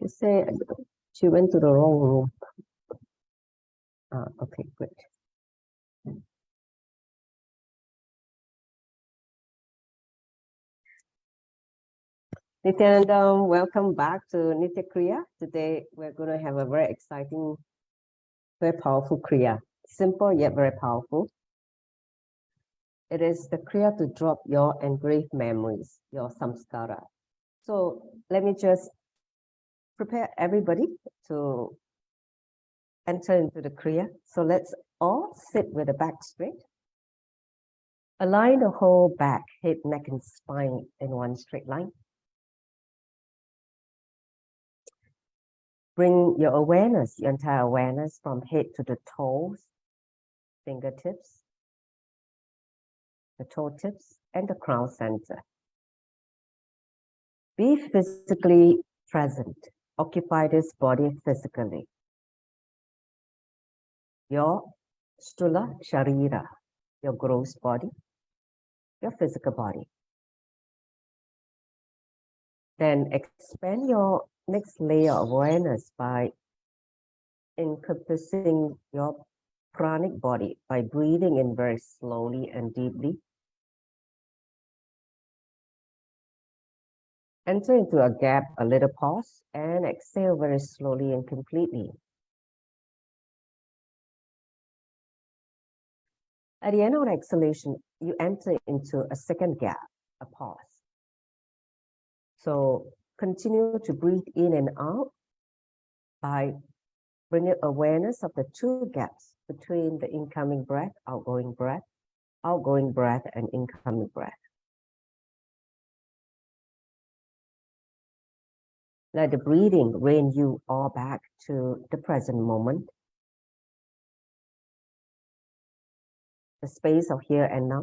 She said she went to the wrong room. Okay, great. Nithyananda, welcome back to Nithya Kriya. Today we're going to have a very exciting, very powerful Kriya. Simple yet very powerful. It is the Kriya to drop your engraved memories, your samskara. So let me just prepare everybody to enter into the Kriya. So let's all sit with the back straight. Align the whole back, head, neck, and spine in one straight line. Bring your awareness, your entire awareness from head to the toes, fingertips, the toe tips, and the crown center. Be physically present. Occupy this body physically. Your sthula sharira, your gross body, your physical body. Then expand your next layer of awareness by encompassing your pranic body by breathing in very slowly and deeply. Enter into a gap, a little pause, and exhale very slowly and completely. At the end of the exhalation, you enter into a second gap, a pause. So continue to breathe in and out by bringing awareness of the two gaps between the incoming breath, outgoing breath, and incoming breath. Let the breathing bring you all back to the present moment, the space of here and now.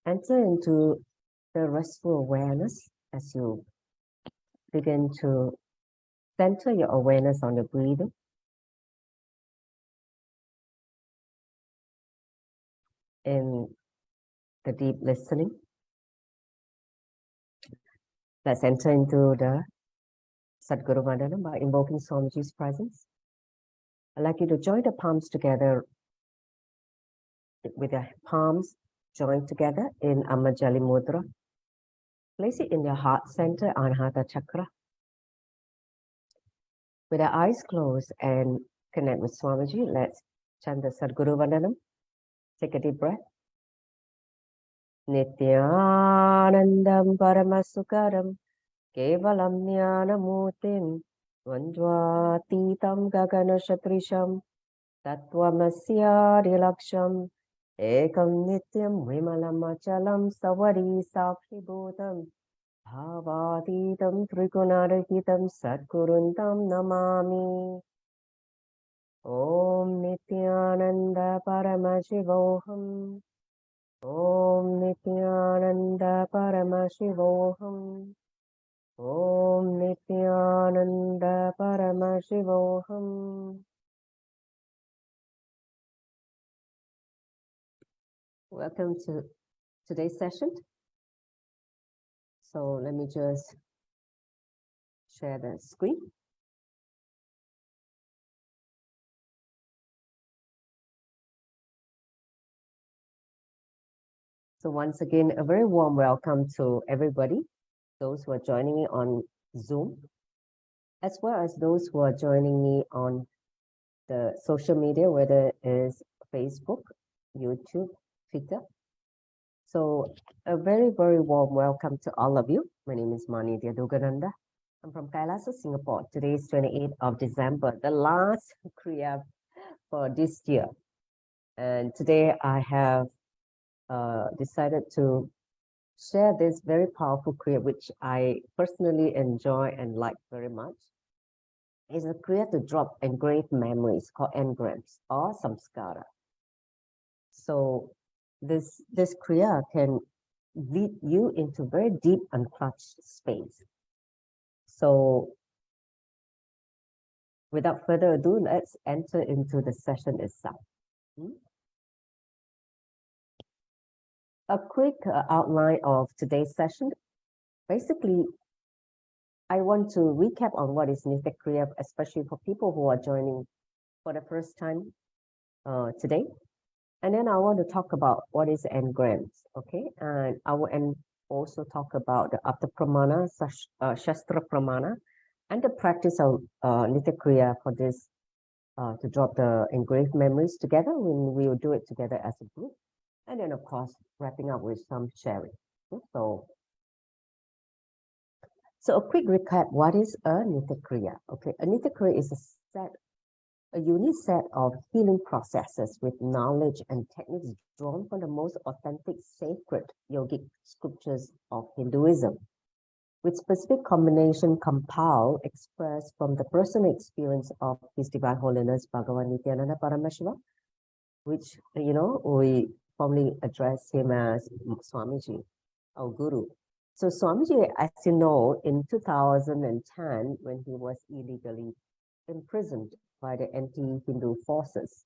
Enter into the restful awareness as you begin to center your awareness on the breathing. In the deep listening. Let's enter into the Sadguru Vandana by invoking Swamiji's presence. I'd like you to join the palms together with the palms joined together in Amajali Mudra. Place it in your heart center, Anahata Chakra. With our eyes closed and connect with Swamiji, let's chant the Sadguru Vandanam. Take a deep breath. Nithyanandam Paramasukaram Kevalam Jnanamutim Vandvatitam Gagana Shatrisham Tattvamasya Dilaksham Ekam Nityam Vimalam Achalam Savari Sakshibhutam Bhavatitam Trigunarahitam Satguruntam Namami. Om Nithyananda Paramashivoham. Om Nithyananda Paramashivoham. Om Nithyananda Paramashivoham. Welcome to today's session. So let me just share the screen. So once again, a very warm welcome to everybody, those who are joining me on Zoom, as well as those who are joining me on the social media, whether it is Facebook, YouTube, Twitter. So a very, very warm welcome to all of you. My name is Nithya Kriya. I'm from Kailasa, Singapore. Today is 28th of December, the last Kriya for this year. And today I have decided to share this very powerful Kriya, which I personally enjoy and like very much. It's a Kriya to drop engraved memories called engrams or samskara. So this Kriya can lead you into very deep unclutched space. So without further ado, let's enter into the session itself. A quick outline of today's session. Basically, I want to recap on what is Nithya Kriya, especially for people who are joining for the first time today. And then I want to talk about what is engrams, okay? And I will also talk about the Apta Pramana, Shastra Pramana, and the practice of Nithya Kriya for this, to drop the engraved memories together when we will do it together as a group. And then, of course, wrapping up with some sharing. Okay? So a quick recap, what is a Nithya Kriya? Okay, a Nithya Kriya is a unique set of healing processes with knowledge and techniques drawn from the most authentic sacred yogic scriptures of Hinduism, with specific combination compiled, expressed from the personal experience of His Divine Holiness Bhagavan Nithyananda Paramashivam, which, we formally address him as Swamiji, our Guru. So Swamiji, as you know, in 2010, when he was illegally imprisoned by the anti-Hindu forces,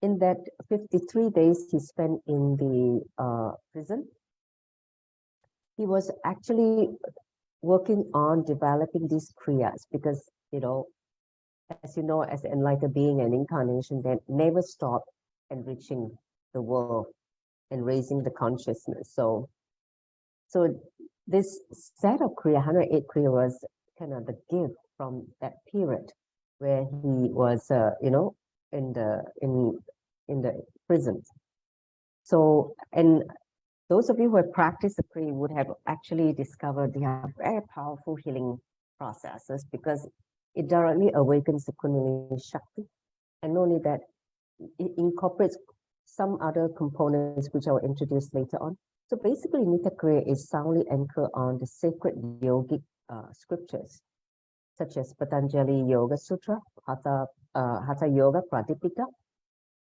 in that 53 days he spent in the prison, he was actually working on developing these kriyas because, as enlightened being and incarnation, that never stop enriching the world and raising the consciousness. So this set of kriya, 108 kriya, was kind of the gift from that period where he was, in the prison. So, and those of you who have practiced the kriya would have actually discovered they are very powerful healing processes because it directly awakens the Kundalini shakti, and not only that, it incorporates some other components which I will introduce later on. So basically, Nithya Kriya is soundly anchored on the sacred yogic scriptures, such as Patanjali Yoga Sutras, Hatha Yoga Pradipika,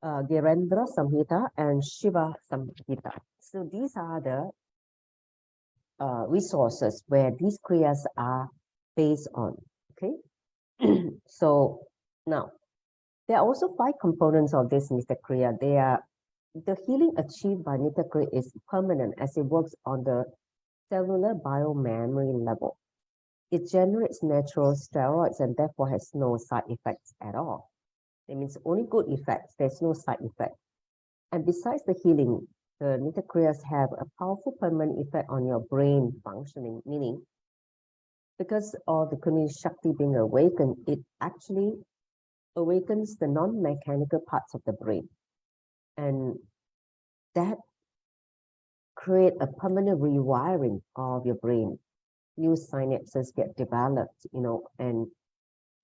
Gheranda Samhita, and Shiva Samhita. So these are the resources where these kriyas are based on. Okay, so now there are also 5 components of this Nithya Kriya. They are the healing achieved by Nithya Kriya is permanent as it works on the cellular biomemory level. It generates natural steroids and therefore has no side effects at all. It means only good effects, there's no side effect. And besides the healing, the Nithya Kriyas have a powerful permanent effect on your brain functioning, meaning because of the Kundalini Shakti being awakened, it actually awakens the non-mechanical parts of the brain. And that create a permanent rewiring of your brain. New synapses get developed, and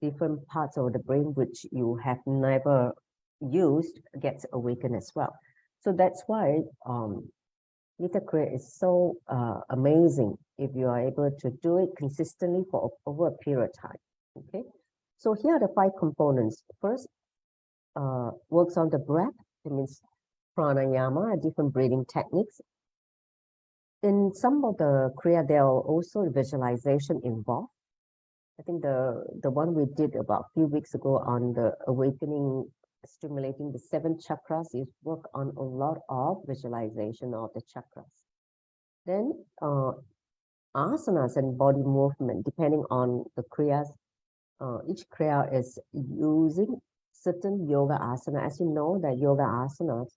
different parts of the brain which you have never used gets awakened as well. So that's why Nithya Kriya is so amazing if you are able to do it consistently for over a period of time. Okay, so here are the 5 components. First, works on the breath. It means pranayama, different breathing techniques. In some of the Kriya, there are also visualization involved. I think the one we did about a few weeks ago on the awakening, stimulating the 7 chakras, is work on a lot of visualization of the chakras. Then asanas and body movement, depending on the kriyas. Each kriya is using certain yoga asana. As you know, that yoga asanas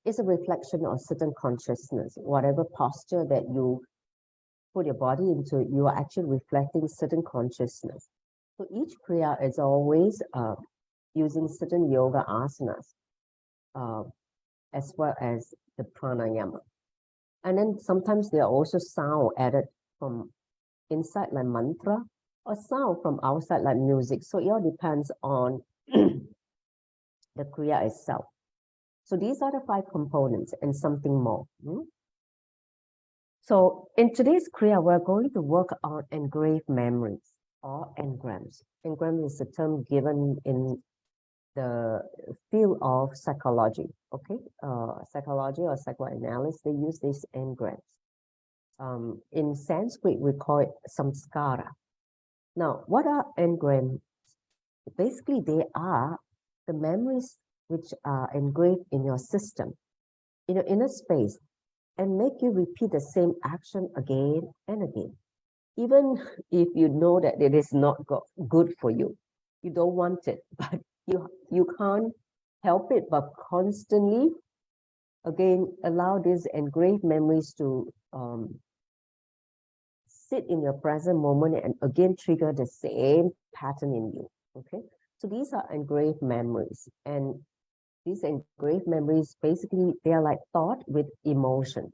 is a reflection of certain consciousness. Whatever posture that you put your body into, you are actually reflecting certain consciousness. So each kriya is always using certain yoga asanas, as well as the pranayama. And then sometimes there are also sound added from inside, like mantra, or sound from outside, like music. So it all depends on the kriya itself. So these are the 5 components and something more. So in today's kriya, we're going to work on engraved memories or engrams. Engram is a term given in the field of psychology, okay? Psychology or psychoanalysis, they use these engrams. In Sanskrit, we call it samskara. Now, what are engrams? Basically, they are the memories which are engraved in your system, in your inner space, and make you repeat the same action again and again. Even if you know that it is not good for you, you don't want it, but you can't help it but constantly, again, allow these engraved memories to sit in your present moment and again trigger the same pattern in you. Okay, so these are engraved memories, and these engraved memories basically they are like thought with emotions.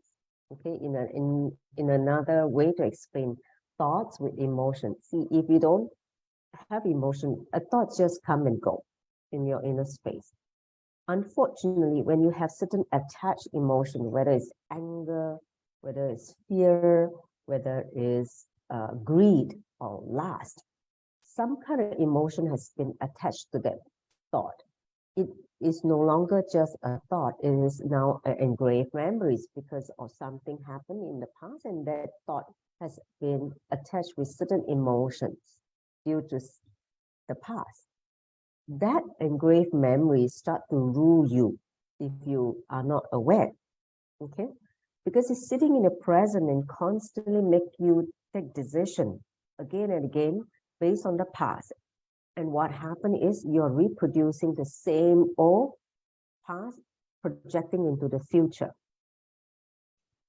Okay, in another way to explain thoughts with emotions. See, if you don't have emotion, a thought just come and go in your inner space. Unfortunately, when you have certain attached emotion, whether it's anger, whether it's fear, whether it's greed or lust, some kind of emotion has been attached to that thought. It is no longer just a thought, it is now an engraved memories because of something happened in the past, and that thought has been attached with certain emotions due to the past. That engraved memories start to rule you if you are not aware. Okay, because it's sitting in the present and constantly make you take decision again and again based on the past. And what happened is you're reproducing the same old past, projecting into the future,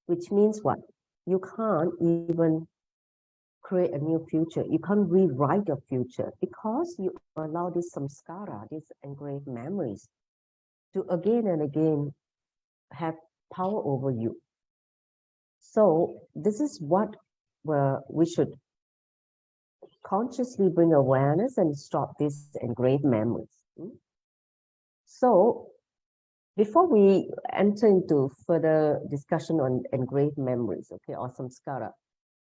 which means what? You can't even create a new future. You can't rewrite your future because you allow this samskara, these engraved memories, to again and again have power over you. So this is what we should consciously bring awareness and stop these engraved memories. So before we enter into further discussion on engraved memories, okay, or samskara,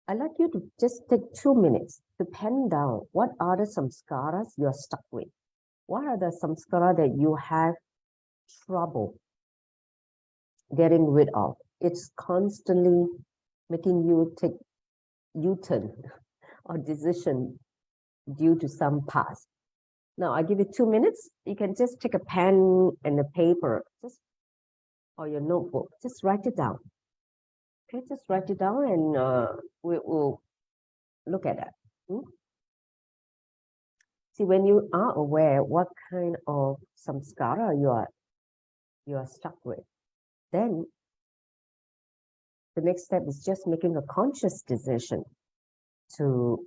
I'd like you to just take 2 minutes to pen down what are the samskaras you're stuck with. What are the samskara that you have trouble getting rid of? It's constantly making you take U-turn or decision due to some past. Now I give you 2 minutes. You can just take a pen and a paper, just or your notebook. Just write it down. Okay, just write it down, and we will look at that. See, when you are aware what kind of samskara you are stuck with, then the next step is just making a conscious decision to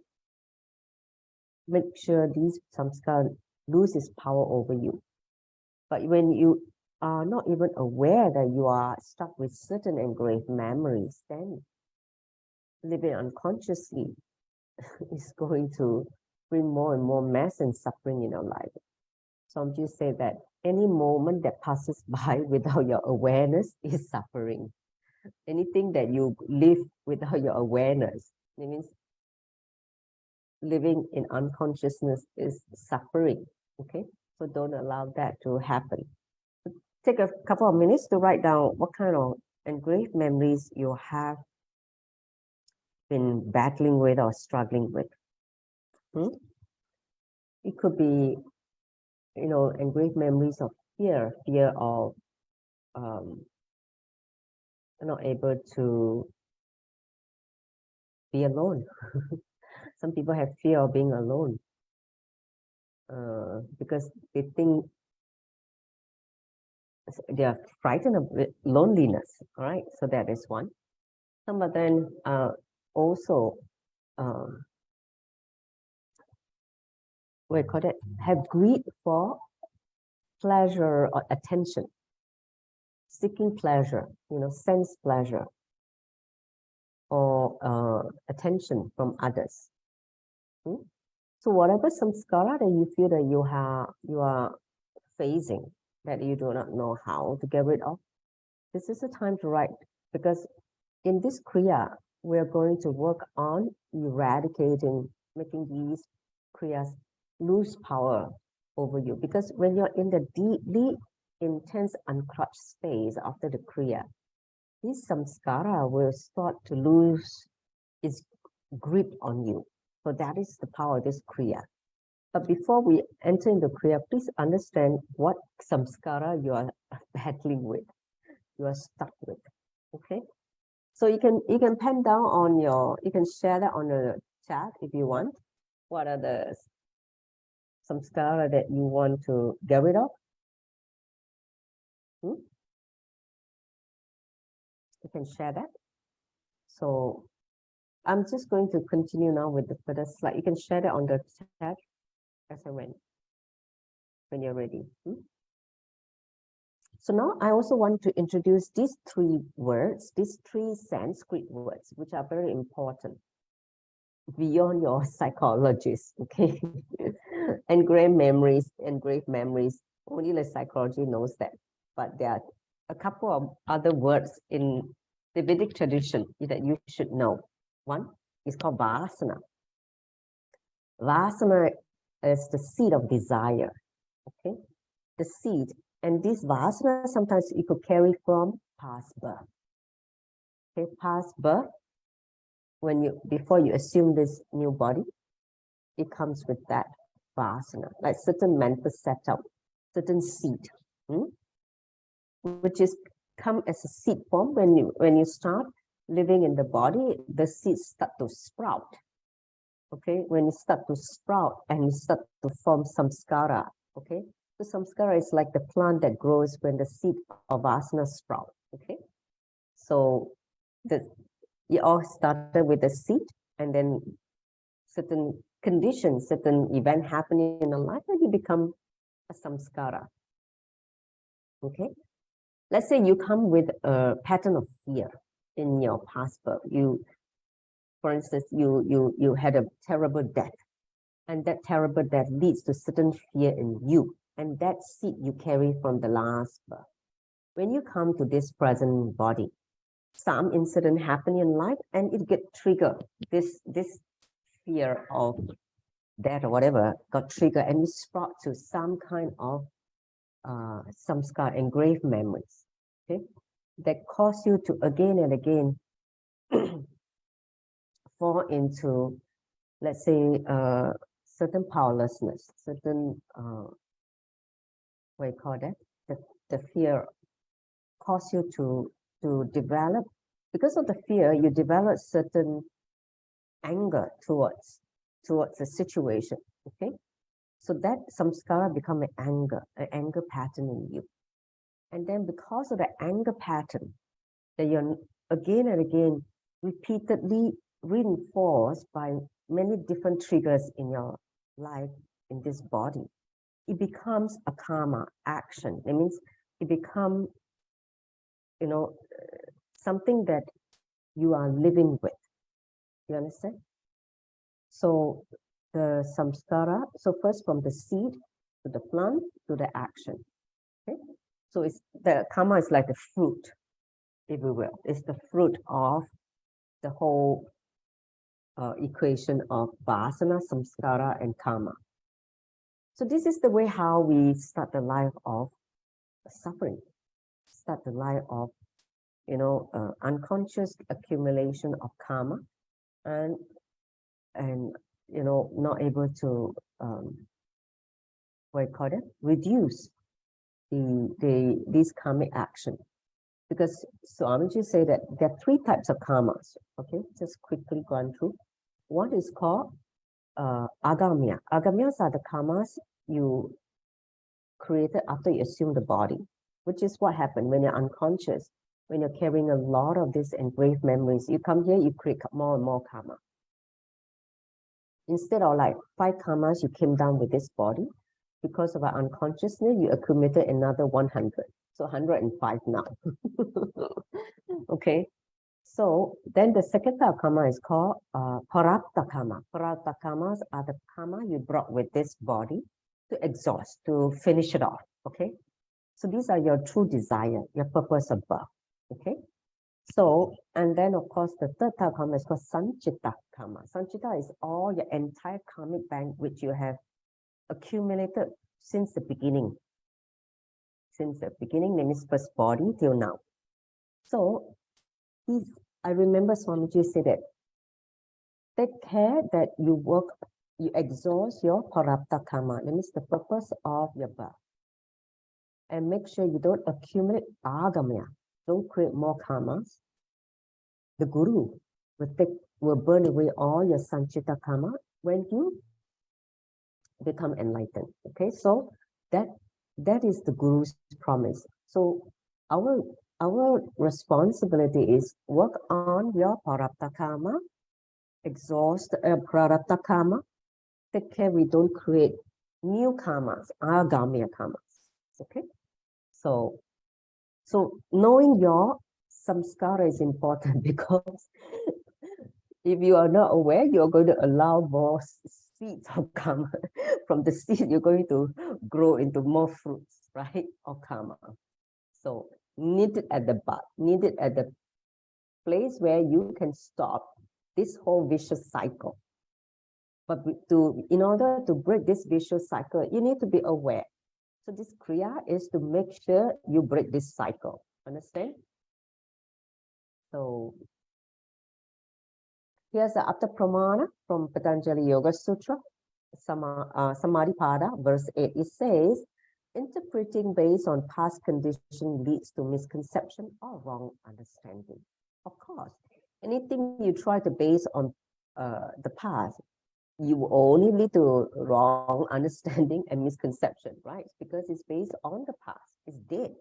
make sure these samskara loses power over you. But when you are not even aware that you are stuck with certain engraved memories, then living unconsciously is going to bring more and more mess and suffering in your life. So I'm just saying that any moment that passes by without your awareness is suffering. Anything that you live without your awareness, it means living in unconsciousness is suffering. Okay, so don't allow that to happen. Take a couple of minutes to write down what kind of engraved memories you have been battling with or struggling with. It could be, engraved memories of fear of not able to be alone. Some people have fear of being alone because they think they are frightened of loneliness. All right, so that is one. Some of them also what do you call it? Have greed for pleasure or attention, seeking pleasure, sense pleasure or attention from others. So whatever samskara that you feel that you are facing that you do not know how to get rid of, this is the time to write, because in this kriya we're going to work on eradicating, making these kriyas lose power over you. Because when you're in the deeply intense unclutched space after the kriya, this samskara will start to lose its grip on you. So that is the power of this kriya. But before we enter into kriya, please understand what samskara you are battling with, you are stuck with. Okay? So you can pen down on you can share that on the chat if you want. What are the samskara that you want to get rid of? You can share that. So I'm just going to continue now with the further slide. You can share that on the chat as I went when you're ready. So now I also want to introduce these three words, these three Sanskrit words, which are very important beyond your psychologist, okay? engraved memories, only the psychology knows that. But there are a couple of other words in the Vedic tradition that you should know. One is called vasana. Vasana is the seed of desire, okay? The seed. And this vasana, sometimes you could carry from past birth. Okay, past birth, before you assume this new body, it comes with that vasana, like certain mental setup, certain seed, which is come as a seed form when you start living in the body, the seeds start to sprout. Okay, when you start to sprout and you start to form samskara, okay, the samskara is like the plant that grows when the seed of vasana sprout. Okay, so you all started with the seed, and then certain conditions, certain event happening in your life, and you become a samskara. Okay, let's say you come with a pattern of fear in your past birth. For instance, you had a terrible death, and that terrible death leads to certain fear in you, and that seed you carry from the last birth. When you come to this present body, some incident happen in life, and it get triggered. This fear of death or whatever got triggered, and you sprout to some kind of samskar, engraved memories, okay, that cause you to again and again fall into, let's say, certain powerlessness, certain what you call that, the fear cause you to develop, because of the fear, you develop certain anger towards the situation. Okay, so that samskara become an anger pattern in you, and then because of the anger pattern, that you're again and again repeatedly reinforced by many different triggers in your life, in this body, it becomes a karma action. It means it becomes, something that you are living with. You understand? So the samskara, so first from the seed to the plant to the action. Okay? So it's the karma is like the fruit, if you will. It's the fruit of the whole equation of vasana, samskara, and karma. So this is the way how we start the life of suffering, start the life of, unconscious accumulation of karma, and not able to reduce these karmic action. Because Swamiji say that there are three types of karmas. Okay, just quickly gone through. One is called agamya. Agamyas are the karmas you created after you assume the body, which is what happened when you're unconscious, when you're carrying a lot of these engraved memories. You come here, you create more and more karma. Instead of like 5 karmas, you came down with this body. Because of our unconsciousness, you accumulated another 100. So 105 now. Okay. So then the second type of karma is called parapta karma. Parapta karmas are the karma you brought with this body to exhaust, to finish it off. Okay. So these are your true desire, your purpose of birth. Okay. So, and then of course, the third type of karma is called sanchita karma. Sanchita is all your entire karmic bank which you have accumulated since the beginning. Since the beginning, name is first body till now. So I remember Swamiji said that, take care that you exhaust your parapta karma. That means the purpose of your birth. And make sure you don't accumulate agamya. Don't create more karmas. The Guru will burn away all your sanchita karma when you become enlightened. Okay, so that is the Guru's promise. So our responsibility is work on your parapta karma, exhaust prarabdha karma, take care we don't create new karmas, agamya karmas. Okay, so knowing your samskara is important because if you are not aware, you're going to allow more seeds of karma. From the seed, you're going to grow into more fruits, right, of karma. So need it at the butt, need it at the place where you can stop this whole vicious cycle. But in order to break this vicious cycle, you need to be aware. So this kriya is to make sure you break this cycle. Understand? So here's the Atta Pramana from Patanjali Yoga Sutra, Samadhipada, verse 8. It says, interpreting based on past condition leads to misconception or wrong understanding. Of course, anything you try to base on the past, you will only lead to wrong understanding and misconception, right? Because it's based on the past, it's dead.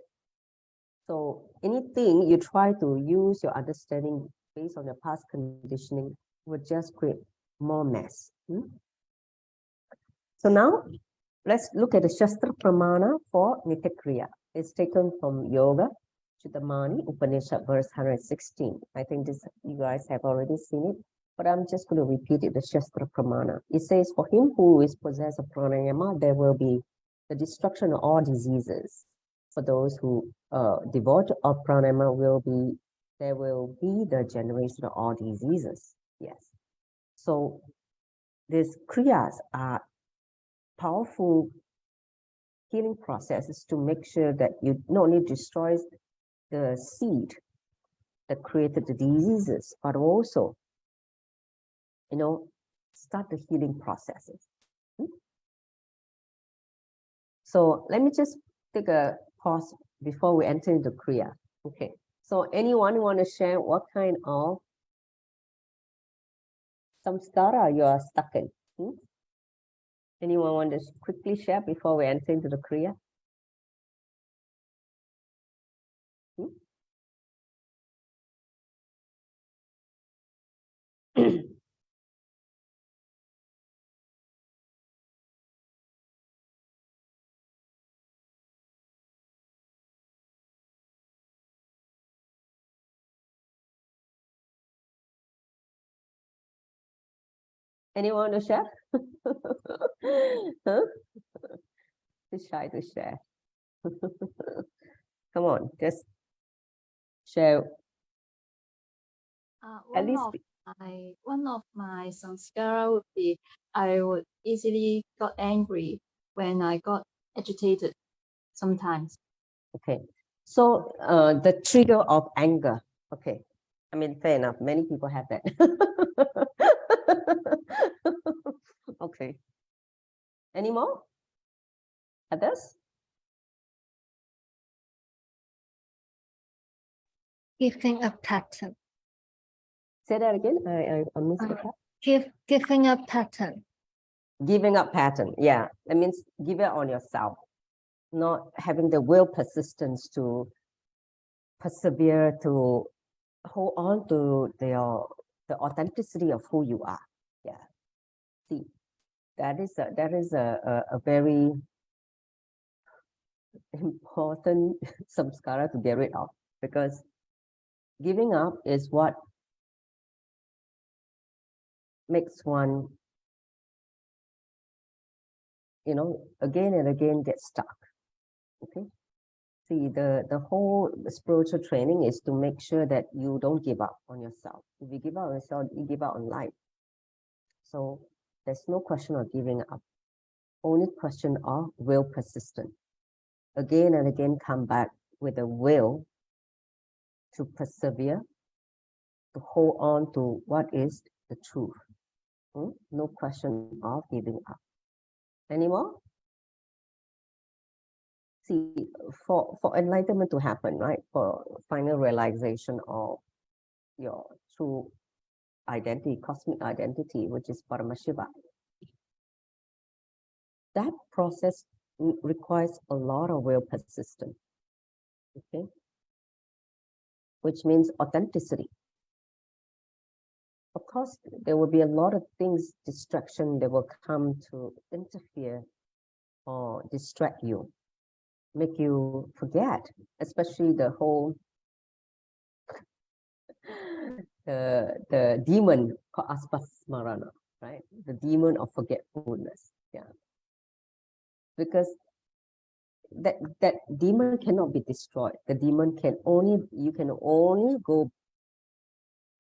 So anything you try to use your understanding based on your past conditioning will just create more mess. So now let's look at the Shastra Pramana for Nithya Kriya. It's taken from Yoga Chudamani Upanishad, verse 116. I think this you guys have already seen it, but I'm just going to repeat it, the Shastra Pramana. It says, for him who is possessed of pranayama, there will be the destruction of all diseases. For those who devote of pranayama, there will be the generation of all diseases. Yes. So these kriyas are powerful healing processes to make sure that you not only destroys the seed that created the diseases, but also, start the healing processes. So let me just take a pause before we enter into Kriya. Okay. So anyone want to share what kind of samskara you are stuck in? Anyone want to quickly share before we enter into the Kriya? Anyone want to share? Huh? Too shy to share. Come on, just share. One of my samskara would be I would easily got angry when I got agitated sometimes. Okay, so the trigger of anger. Okay, I mean, fair enough. Many people have that. Okay. Any more? Others? Giving up pattern. Say that again. I missed that. Giving up pattern. Giving up pattern. Yeah, that means give it on yourself. Not having the will persistence to persevere, to hold on to the authenticity of who you are. Yeah. See, that is a very important samskara to get rid of, because giving up is what makes one, again and again get stuck. Okay. See, the whole spiritual training is to make sure that you don't give up on yourself. If you give up on yourself, you give up on life. So there's no question of giving up. Only question of will persistent. Again and again come back with a will to persevere, to hold on to what is the truth. No question of giving up. Any more? See, for enlightenment to happen, right? For final realization of your true identity, cosmic identity, which is Paramashiva, that process requires a lot of will persistence. Okay, which means authenticity. Of course, there will be a lot of things, distraction that will come to interfere or distract you, make you forget, especially the whole the demon called aspasmarana, right? The demon of forgetfulness. Yeah, because that demon cannot be destroyed. The demon can only, you can only go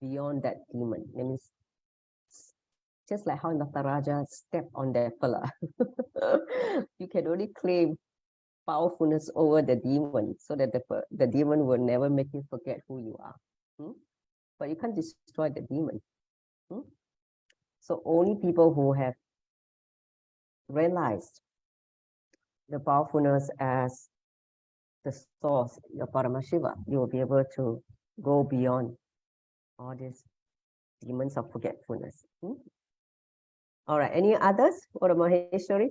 beyond that demon. That means just like how Nataraja stepped on that pillar. You can only claim powerfulness over the demon so that the demon will never make you forget who you are. But you can't destroy the demon. So only people who have realized the powerfulness as the source, your Paramashiva, you will be able to go beyond all these demons of forgetfulness. All right, any others for the Maheshwari?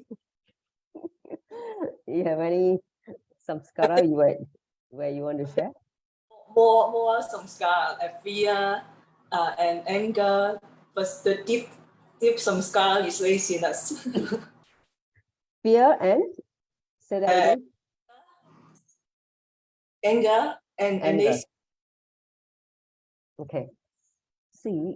You have any samskara where you want to share? More samskara, like fear and anger, but the deep samskara is laziness. Fear and say that again. Anger and laziness. Okay. See,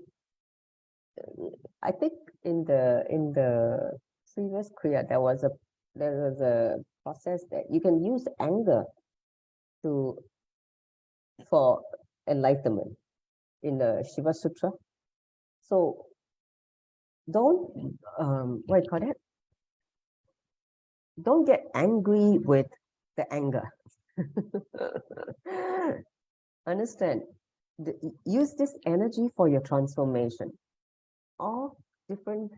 I think in the previous Kriya there was a process that you can use anger for enlightenment in the Shiva Sutra. So don't what do you call that? Don't get angry with the anger. Understand? Use this energy for your transformation. All different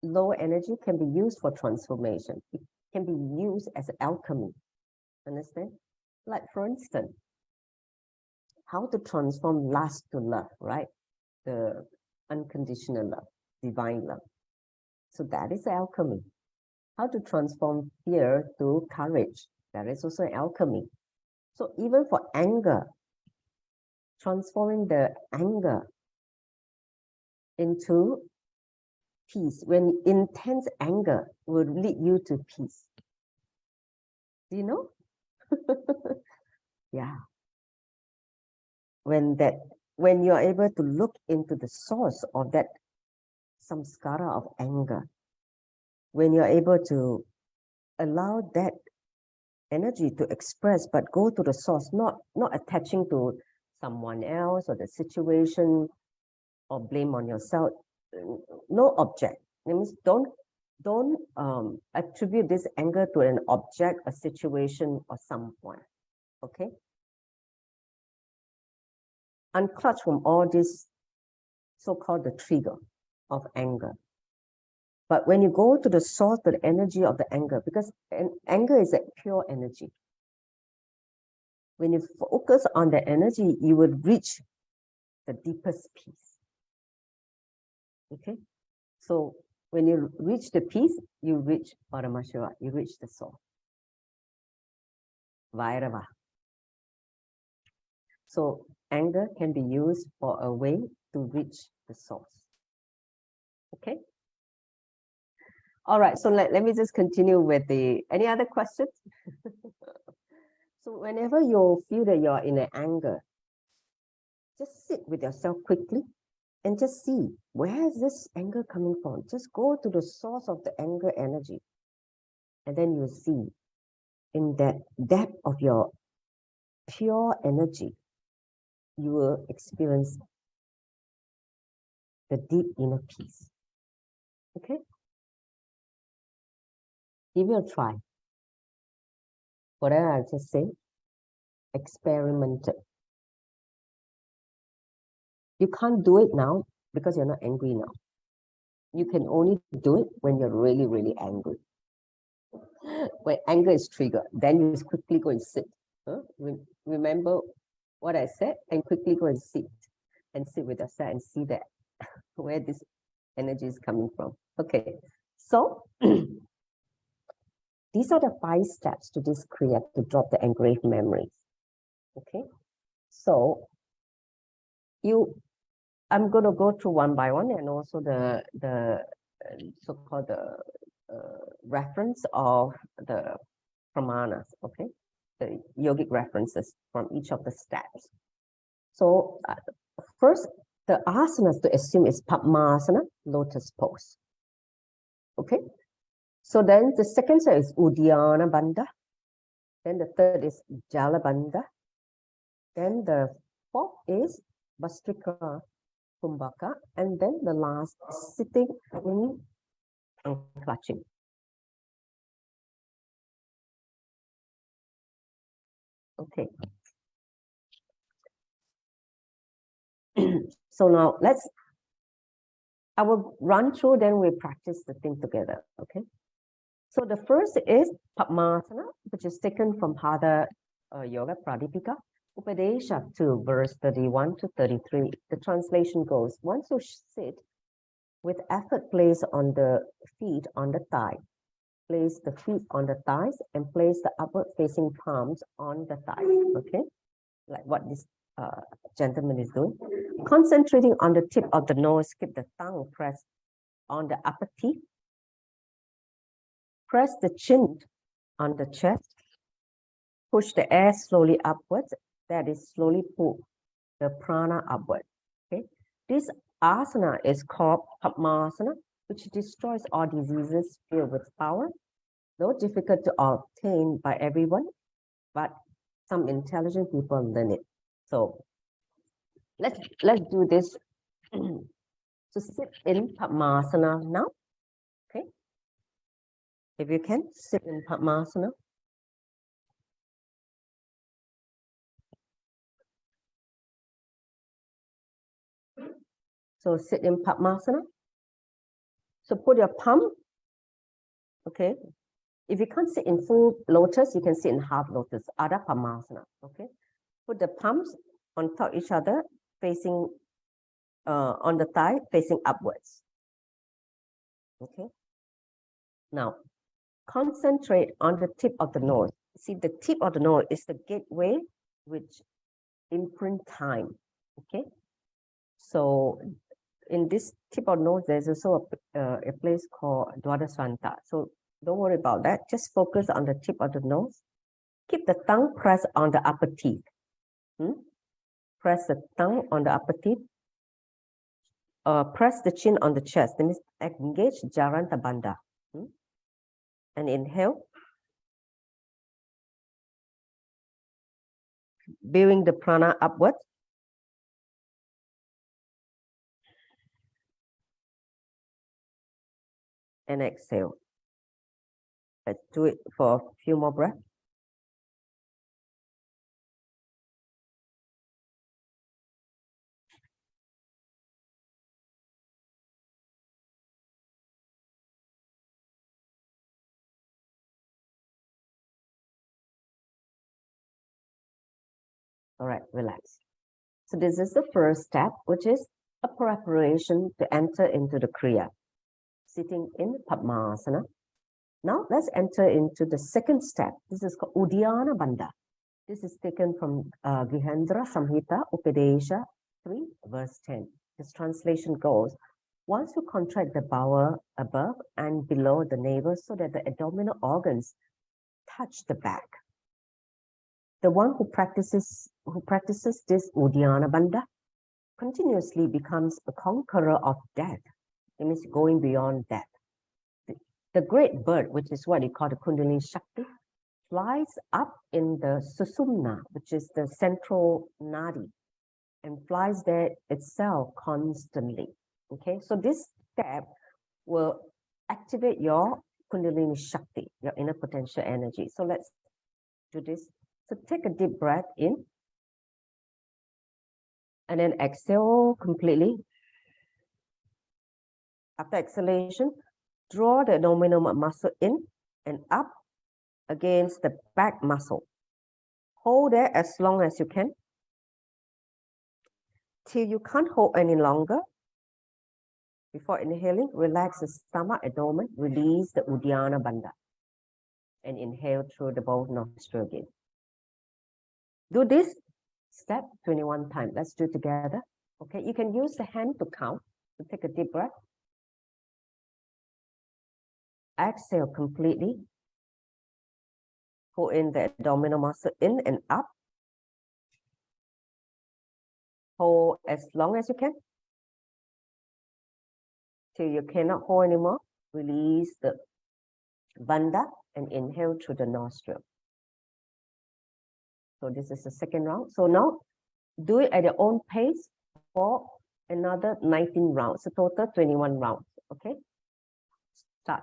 low energy can be used for transformation. It can be used as alchemy. Understand? Like for instance, how to transform lust to love, right? The unconditional love, divine love. So that is alchemy. How to transform fear to courage. That is also alchemy. So even for anger, transforming the anger into peace, when intense anger will lead you to peace. Do you know? Yeah. When you're able to look into the source of that samskara of anger, when you're able to allow that energy to express, but go to the source, not attaching to someone else or the situation or blame on yourself. No object. That means don't attribute this anger to an object, a situation, or someone. Okay? Unclutch from all this so-called the trigger of anger. But when you go to the source, to the energy of the anger, because anger is a pure energy. When you focus on the energy, you would reach the deepest peace. Okay? So when you reach the peace, you reach Paramashiva, you reach the soul. Vairava. So anger can be used for a way to reach the source. Okay? All right, so let me just continue with any other questions? So whenever you feel that you're in an anger, just sit with yourself quickly and just see, where is this anger coming from? Just go to the source of the anger energy. And then you see in that depth of your pure energy, you will experience the deep inner peace. Okay? Give it a try. Whatever I just say, experiment it. You can't do it now because you're not angry now. You can only do it when you're really, really angry. When anger is triggered, then you quickly go and sit. Remember what I said, and quickly go and sit with yourself and see that where this energy is coming from. Okay, so these are the 5 steps to this Kriya to drop the engraved memories. Okay, so I'm going to go through one by one, and also the so-called reference of the pramanas, okay, the yogic references from each of the steps. So first, the asanas to assume is Padmasana, lotus pose. Okay, so then the second step is Uddiyana Bandha. Then the third is Jala Bandha. Then the fourth is Vastrika Kumbhaka. And then the last, sitting in unclutching. Okay. So now I will run through, then we practice the thing together. Okay. So the first is Padmasana, which is taken from Hatha Yoga Pradipika, Upadesha 2, verse 31 to 33. The translation goes, once you sit, with effort place on the feet on the thigh. Place the feet on the thighs and place the upward facing palms on the thighs. Okay, like what this gentleman is doing. Concentrating on the tip of the nose, keep the tongue pressed on the upper teeth. Press the chin on the chest. Push the air slowly upwards. That is, slowly pull the prana upward. Okay, this asana is called Padmasana, which destroys all diseases filled with power. Though difficult to obtain by everyone, but some intelligent people learn it. So let's do this. So sit in Padmasana now. Okay, if you can sit in Padmasana. So sit in Padmasana. So put your palm. Okay, if you can't sit in full lotus, you can sit in half lotus, Adha Padmasana. Okay, put the palms on top of each other, facing on the thigh, facing upwards. Okay. Now, concentrate on the tip of the nose. See, the tip of the nose is the gateway which imprint time. Okay. So, in this tip of the nose, there's also a place called Dwadasanta. So, don't worry about that. Just focus on the tip of the nose. Keep the tongue pressed on the upper teeth. Press the tongue on the upper teeth. Press the chin on the chest. That means engage Jaranta Bandha. And inhale. Bearing the prana upward. And exhale. Let's do it for a few more breaths. All right, relax. So this is the first step, which is a preparation to enter into the Kriya, sitting in Padmasana. Now let's enter into the second step. This is called Uddiyana Bandha. This is taken from Gheranda Samhita, Upadesha 3, verse 10. This translation goes, once you contract the bowel above and below the navel so that the abdominal organs touch the back. The one who practices this Uddiyana Bandha continuously becomes a conqueror of death. It means going beyond death. The great bird, which is what you call the Kundalini shakti, flies up in the Susumna, which is the central nadi, and flies there itself constantly. Okay, so this step will activate your Kundalini shakti, your inner potential energy. So let's do this. So take a deep breath in. And then exhale completely. After exhalation, draw the abdominal muscle in and up against the back muscle. Hold there as long as you can. Till you can't hold any longer. Before inhaling, relax the stomach, abdomen, release the Uddiyana Bandha. And inhale through the both nostrils again. Do this step 21 times. Let's do it together. Okay, you can use the hand to count, to take a deep breath. Exhale completely. Pull in the abdominal muscle in and up. Hold as long as you can. Till you cannot hold anymore. Release the bandha and inhale through the nostril. So this is the second round. So now do it at your own pace for another 19 rounds. So total 21 rounds. Okay? Start.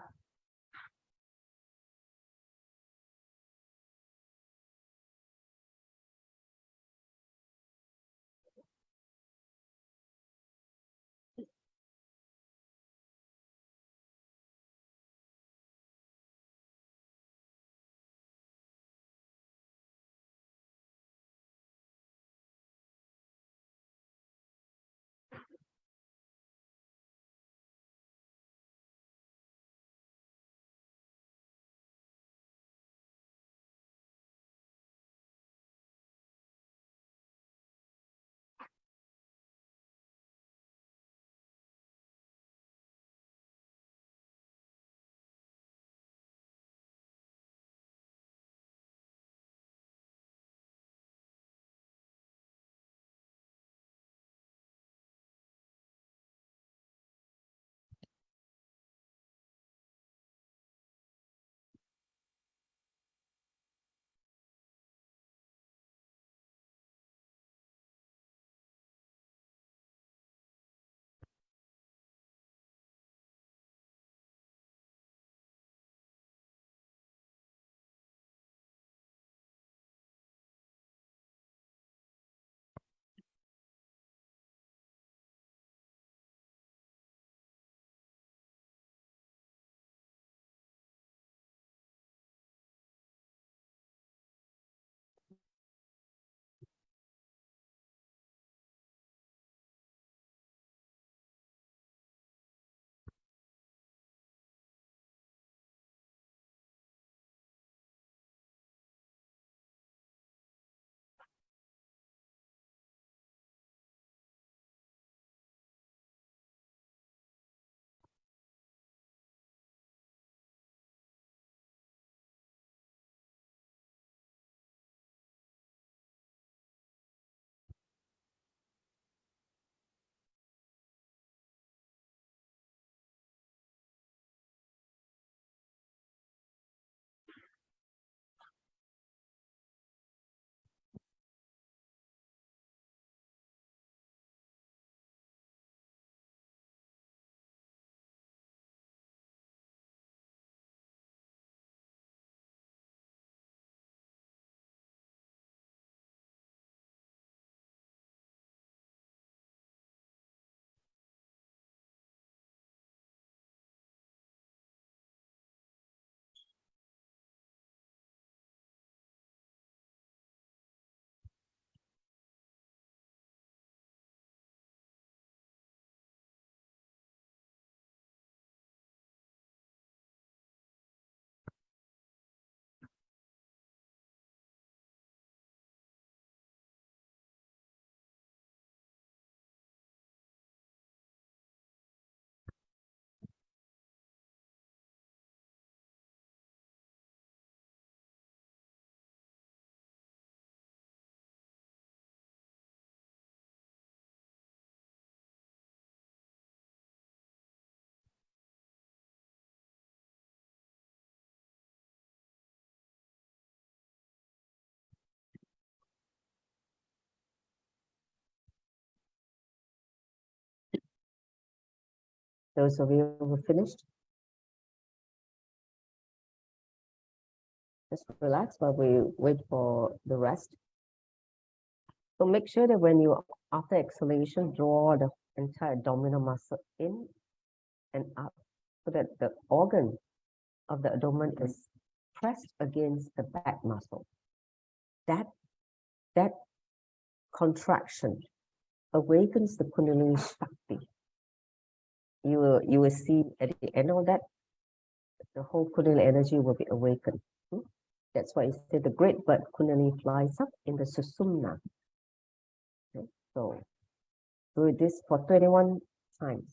Those of you who finished, just relax while we wait for the rest. So make sure that when you, after exhalation, draw the entire abdominal muscle in and up so that the organ of the abdomen is pressed against the back muscle. That contraction awakens the Kundalini shakti. You will see at the end of that, the whole Kundalini energy will be awakened. That's why it said the great bird Kundalini flies up in the Susumna. Okay? So do this for 21 times.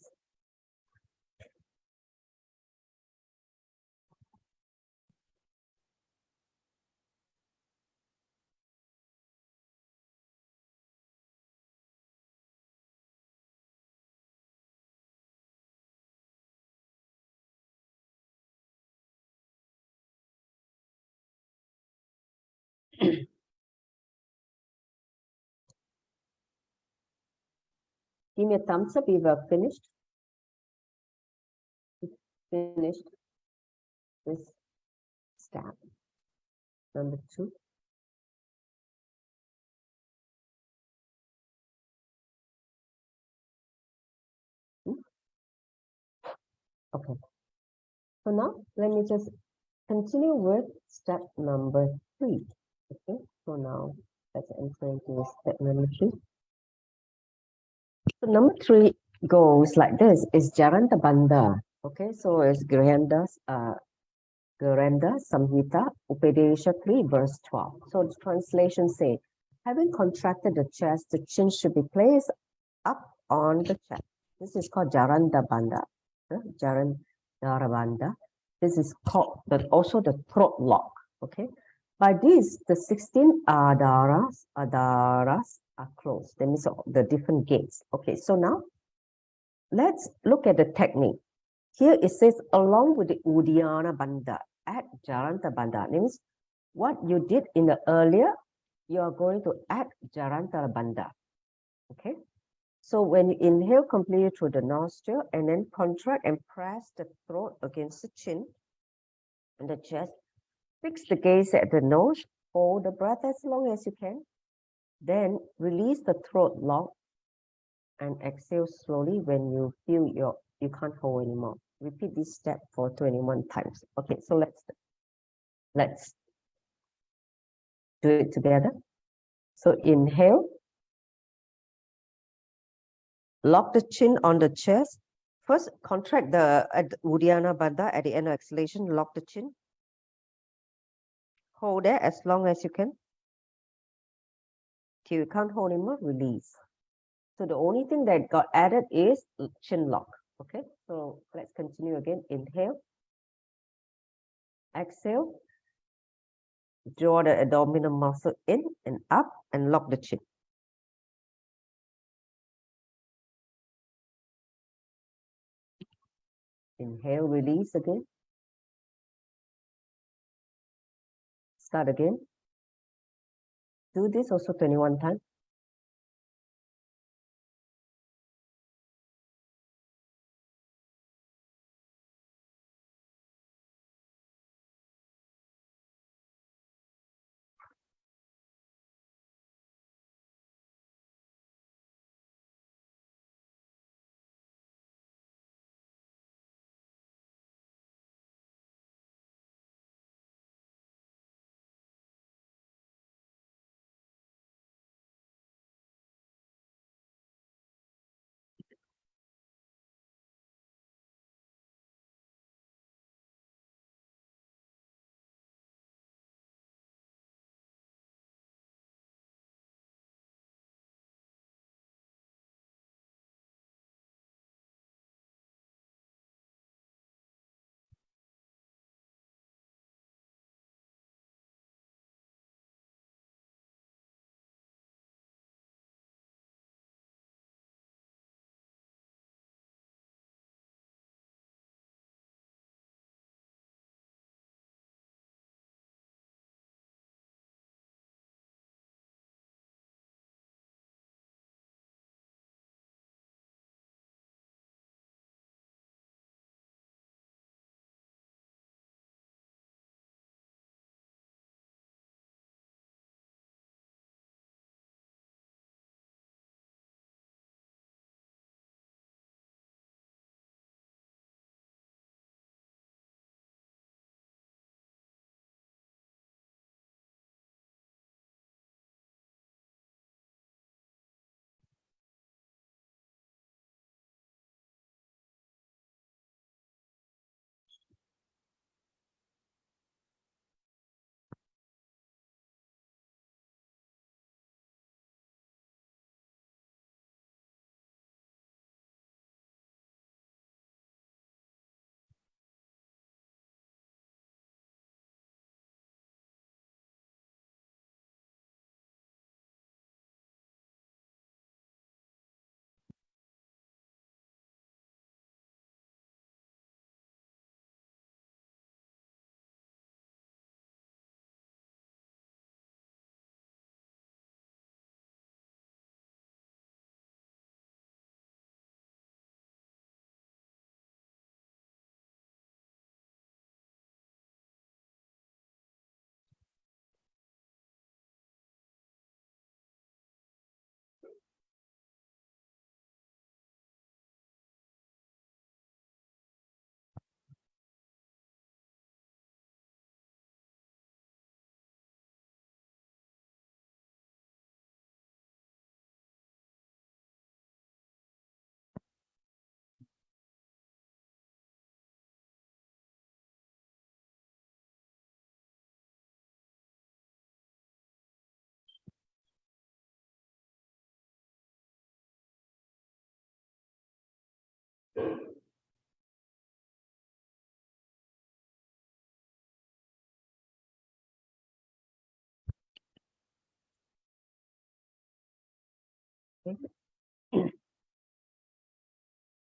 Give me a thumbs up if you have finished. Finished this step. Number 2. Okay. So now let me just continue with step number 3. Okay. So now let's enter into step number 3. So number 3 goes like this: is Gheranda Bandha. Okay, so it's Gheranda Samhita Upadesha 3 verse 12. So the translation say, having contracted the chest, the chin should be placed up on the chest. This is called Gheranda Bandha. Gheranda Bandha. This is called also the throat lock. Okay. By this, the 16 adaras are closed. That means the different gates. Okay, so now let's look at the technique. Here it says, along with the Uddiyana Bandha at Gheranda Bandha. Means what you did in the earlier, you are going to add Gheranda Bandha. Okay. So when you inhale completely through the nostril and then contract and press the throat against the chin and the chest, fix the gaze at the nose, hold the breath as long as you can, then release the throat lock and exhale slowly when you feel you can't hold anymore. Repeat this step for 21 times. Okay, so let's do it together. So inhale, lock the chin on the chest. First, contract the Uddiyana Bandha at the end of exhalation, lock the chin. Hold there as long as you can. Till you can't hold anymore, release. So the only thing that got added is chin lock. Okay, so let's continue again. Inhale, exhale, draw the abdominal muscle in and up and lock the chin. Inhale, release again. Start again. Do this also 21 times.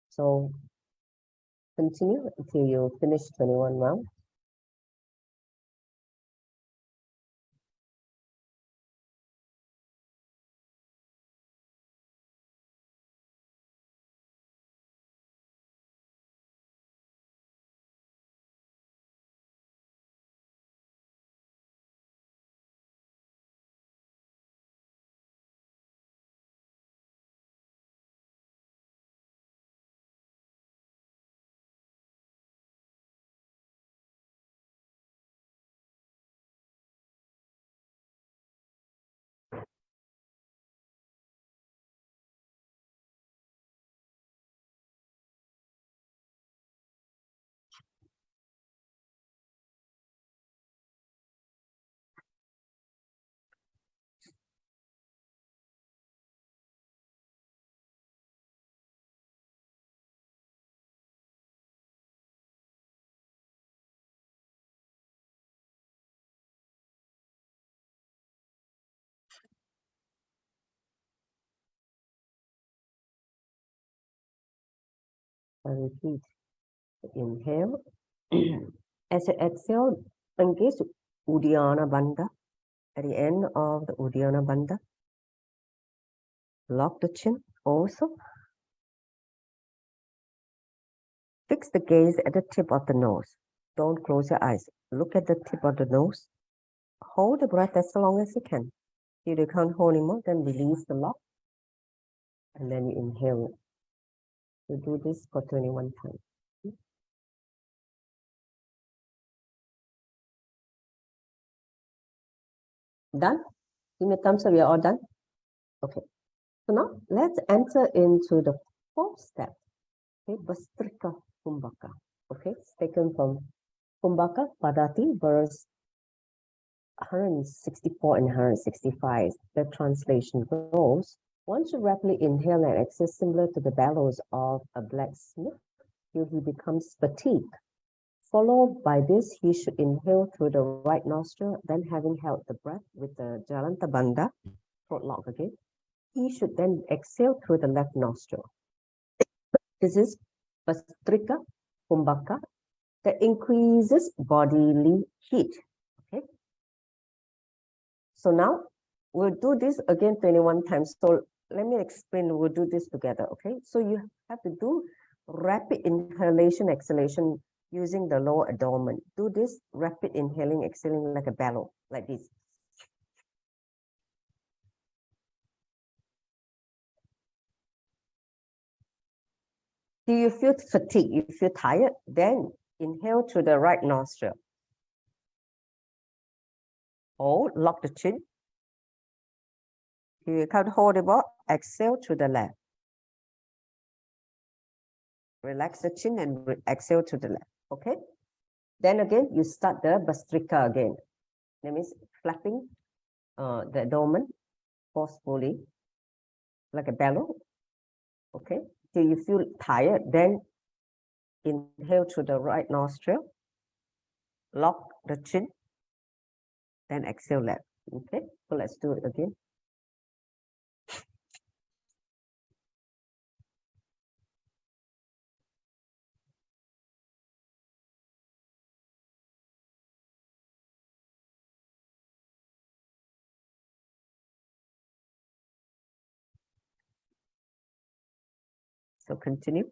So continue until you finish 21 rounds. And repeat. Inhale. As you exhale, engage Uddiyana Bandha. At the end of the Uddiyana Bandha, lock the chin. Also, fix the gaze at the tip of the nose. Don't close your eyes. Look at the tip of the nose. Hold the breath as long as you can. If you can't hold anymore, then release the lock. And then you inhale. You do this for 21 times. Done? Give me a thumbs up. We are all done? Okay. So now let's enter into the fourth step. Okay, Vastrika Kumbhaka. Okay, it's taken from Kumbhaka Padati, verse 164 and 165. The translation goes, one should rapidly inhale and exhale similar to the bellows of a blacksmith till he becomes fatigued. Followed by this, he should inhale through the right nostril, then having held the breath with the Jalanta Bandha, throat lock again, he should then exhale through the left nostril. This is Vastrika Kumbhaka that increases bodily heat. Okay. So now we'll do this again 21 times. So let me explain. We'll do this together. Okay. So you have to do rapid inhalation, exhalation using the lower abdomen. Do this rapid inhaling, exhaling like a bellow, like this. Do you feel fatigue? You feel tired? Then inhale through the right nostril. Hold, lock the chin. If you can't hold it well, exhale through the left. Relax the chin and exhale to the left. Okay. Then again, you start the Vastrika again. That means flapping the abdomen forcefully, like a bellow. Okay. Till you feel tired, then inhale through the right nostril, lock the chin, then exhale left. Okay. So let's do it again. So continue.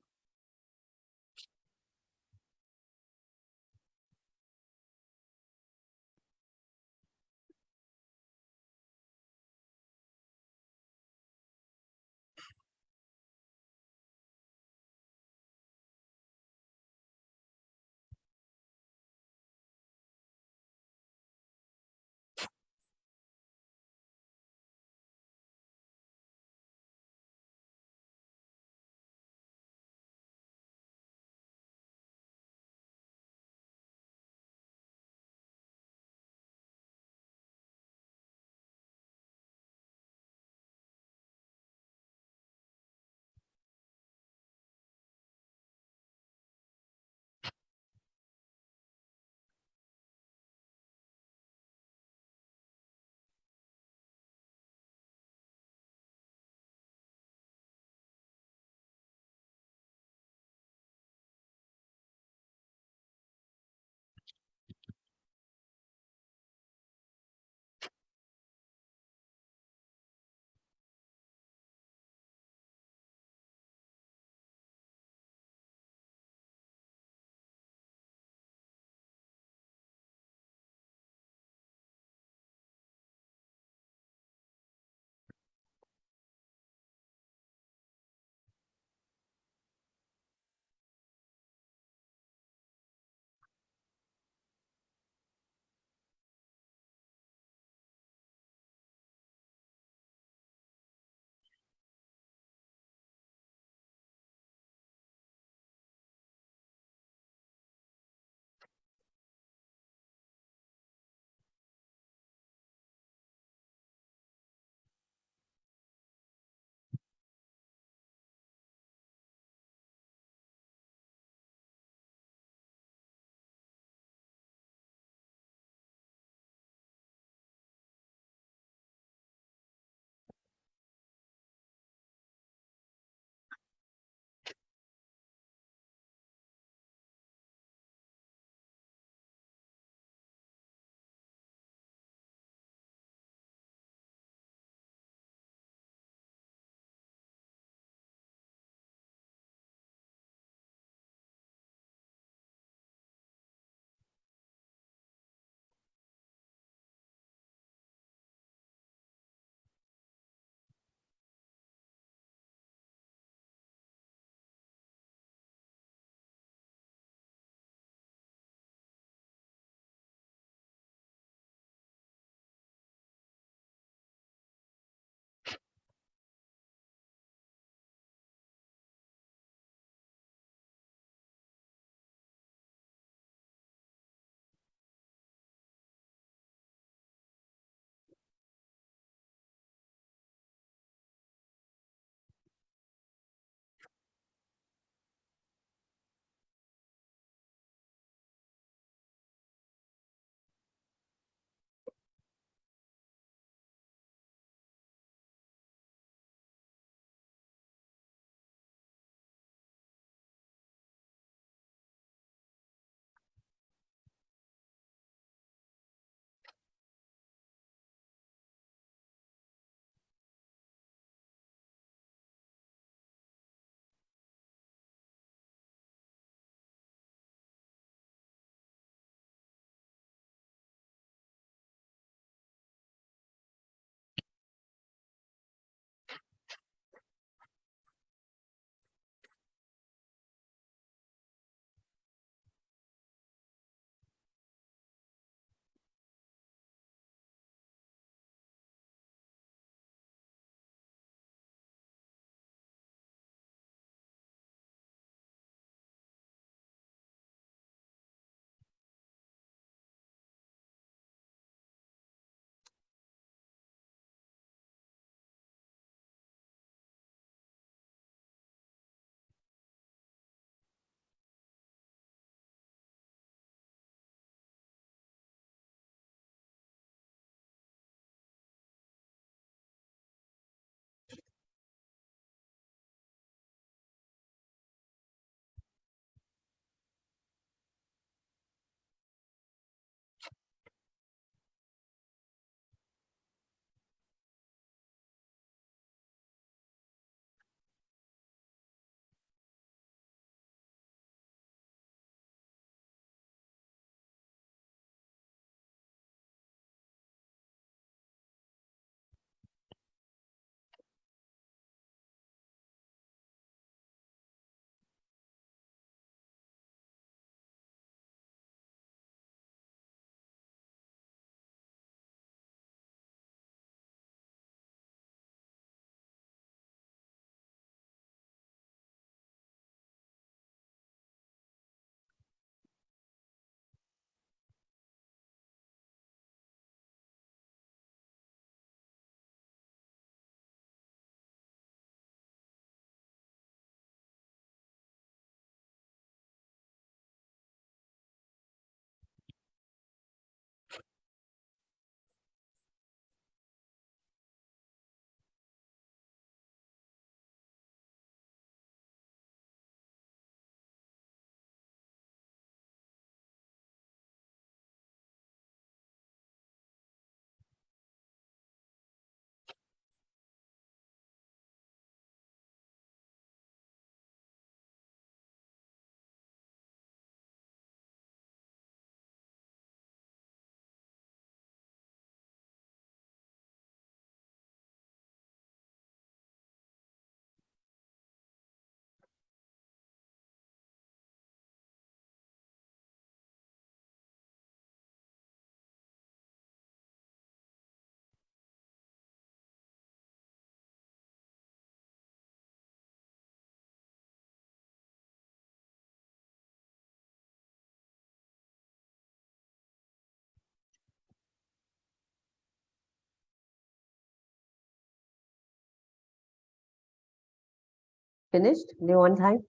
Finished? Do you want time?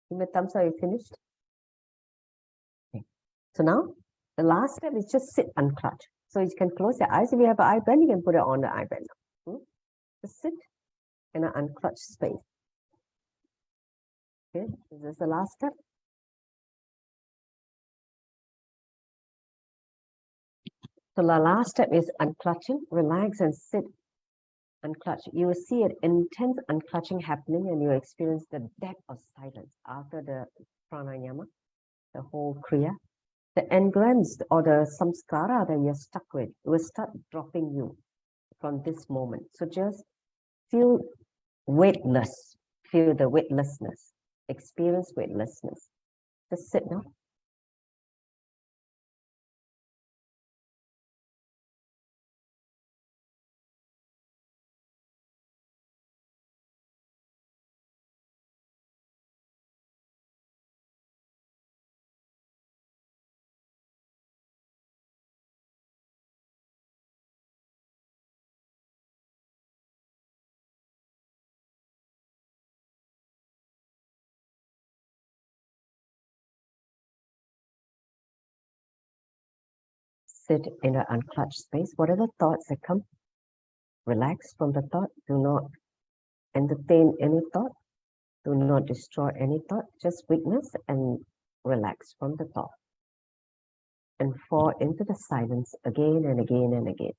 Give me a thumbs up, you finished? Okay. So now, the last step is just sit unclutch. So you can close your eyes. If you have an eye band, you can put it on the eye band. Just sit in an unclutched space. Okay, this is the last step. So the last step is unclutching. Relax and sit unclutch. You will see an intense unclutching happening and you experience the depth of silence after the pranayama, the whole kriya. The engrams or the samskara that you're stuck with will start dropping you from this moment. So just feel weightless. Feel the weightlessness. Experience weightlessness. Just sit now. Sit in an unclutched space. Whatever thoughts that come, relax from the thought. Do not entertain any thought. Do not destroy any thought. Just witness and relax from the thought. And fall into the silence again and again and again.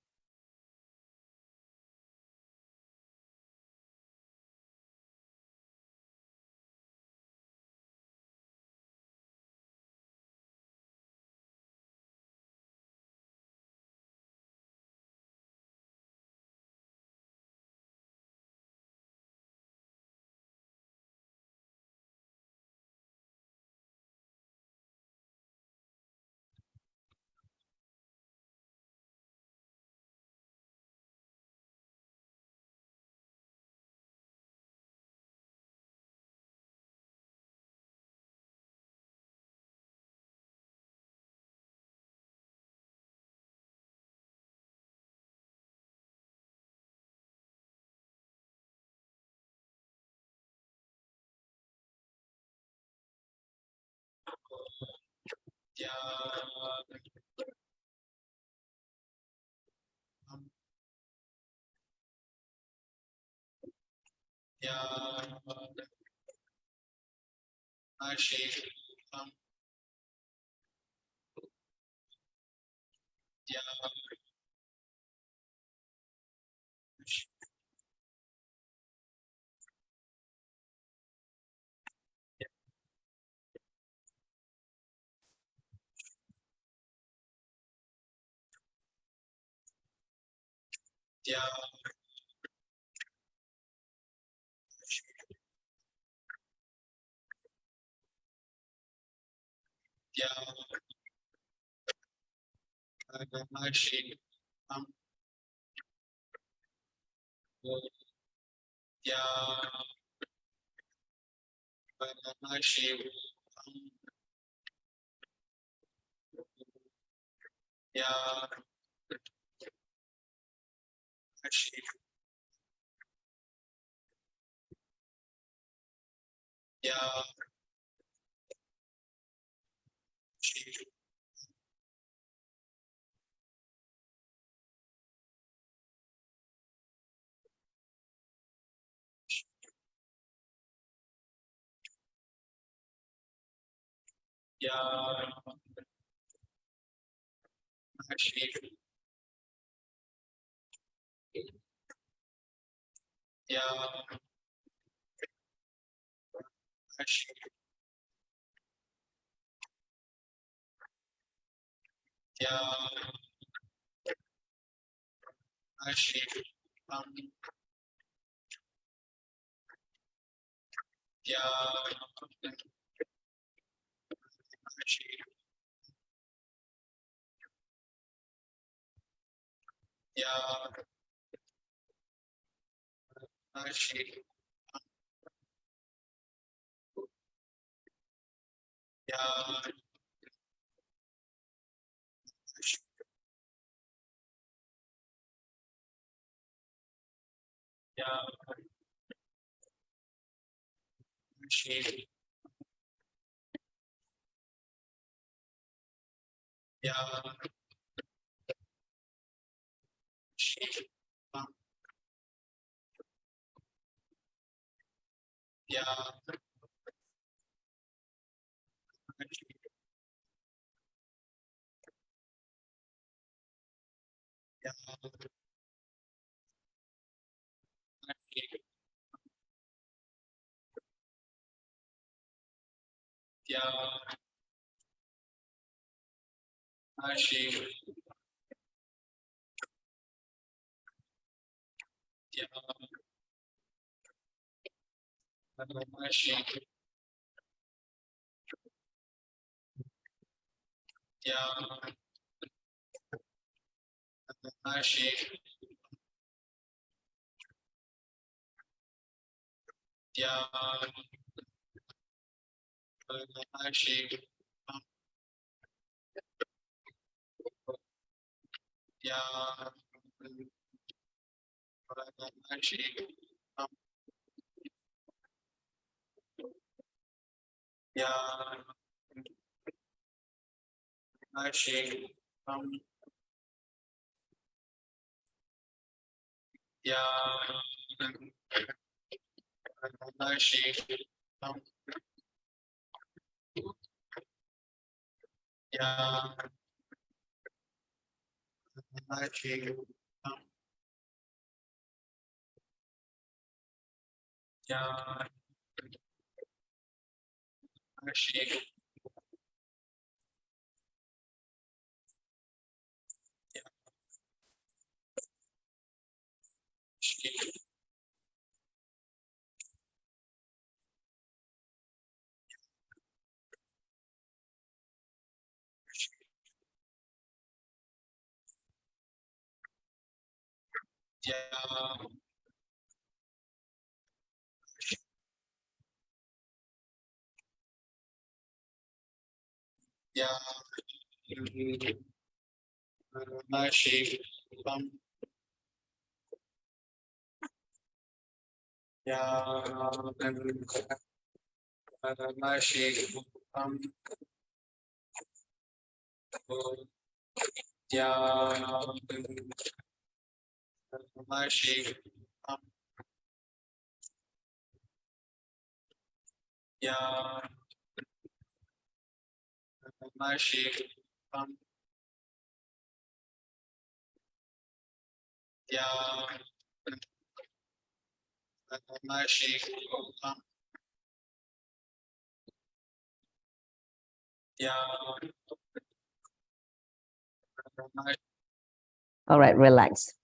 All right, relax.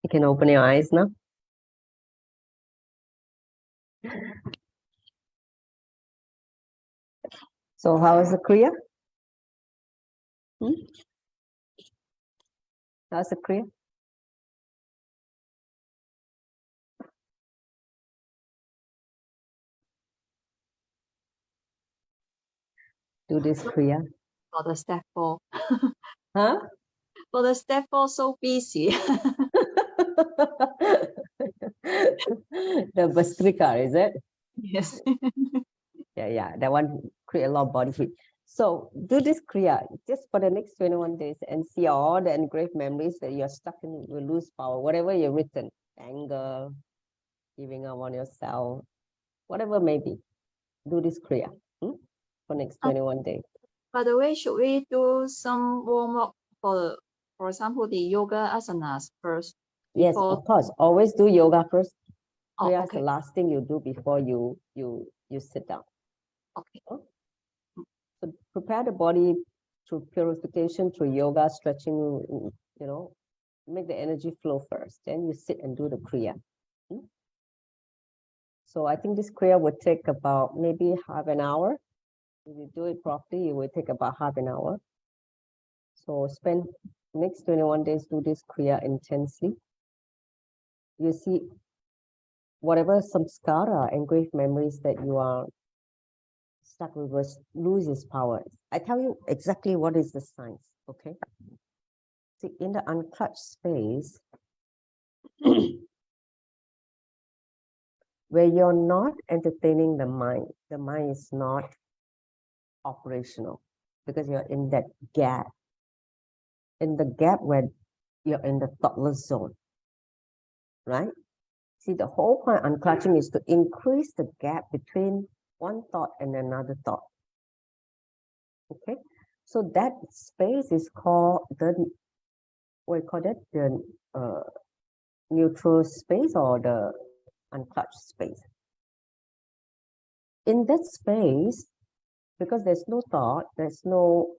You can open your eyes now. So how is the Kriya? How's the Kriya? Do this Kriya. For the step 4. Huh? For the step 4, so busy. The Bastrika, is it? Yes. Yeah, that one create a lot of body heat. So do this Kriya just for the next 21 days and see all the engraved memories that you're stuck in will lose power, whatever you've written, anger, giving up on yourself, whatever may be. Do this Kriya for next 21 days. By the way, should we do some warm up for example, the yoga asanas first? Yes, of course. Always do yoga first. Kriya is the last thing you do before you sit down. Okay. So prepare the body through purification, through yoga, stretching, make the energy flow first. Then you sit and do the Kriya. So I think this Kriya would take about maybe half an hour. If you do it properly, it will take about half an hour. So spend next 21 days, do this Kriya intensely. You see, whatever samskara, engraved memories that you are stuck with loses power. I tell you exactly what is the science, okay? See, in the unclutched space, where you're not entertaining the mind is not operational because you're in that gap, where you're in the thoughtless zone, right? See, the whole point unclutching is to increase the gap between one thought and another thought. Okay, so that space is called the, we call it the neutral space or the unclutched space. In that space, because there's no thought, there's no